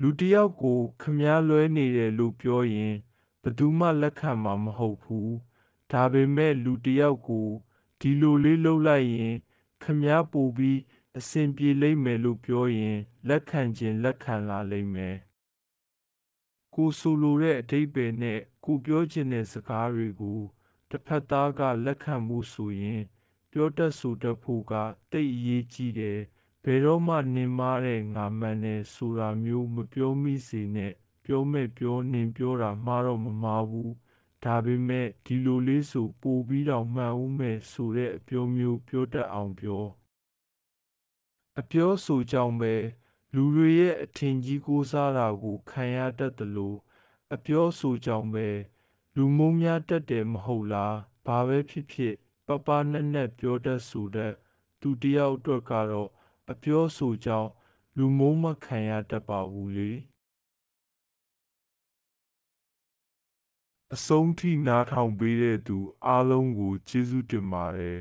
လူတစ်ယောက်ကိုခမားလွဲနေတယ်လို့ပြောရင်ဘယ်သူမှလက်ခံမှာမဟုတ်ဘူးဒါပေမဲ့လူတစ်ယောက်ကိုဒီလိုလေးလုပ်လိုက်ရင်ခမားပို့ပြီးအဆင်ပြေလိမ့်မယ်လို့ပြောရင်လက်ခံခြင်းလက်ခံလာလိမ့်မယ်ကိုဆိုလိုတဲ့အဓိပ္ပာယ်နဲ့ကိုပြောချင်တဲ့စကားတွေကိုတစ်ဖက်သားကလက်ခံမှုဆိုရင်ပြောတတ်ဆိုတတ်ဖို့ကတိတ်အရေးကြီးတယ်ဘယ်တော့မှနင်မာတဲ့ငါမှန်တယ်ဆိုတာမျိုးမပြောမိစေနဲ့ပြောမဲ့ပြောနင်ပြောတာမှားတော့မမှားဘူးဒါပေမဲ့ဒီလိုလေးဆိုပို့ပြီးတော့မှန်ဦးမယ်ဆိုတဲ့အပြောမျိုးပြောတတ်အောင်ပြောအပြောဆိုကြောင့်ပဲလူတွေရဲ့အထင်ကြီးကိုးစားတာကိုခံရတတ်တယ်လို့အပြောဆိုကြောင့်ပဲလူမုန်းများတတ်တယ်မဟုတ်လားဘာပဲဖြစ်ဖြစ်ပပနက်နက်ပြောတတ်ဆိုတတ်သူတယောက်အတွက်ကတော့အပြောဆိုကြောင့်လူမုန်းမခံရတတ်ပါဘူးလေအဆုံးထိနားထောင်ပေးတဲ့သူအားလုံးကိုကျေးဇူးတင်ပါတယ်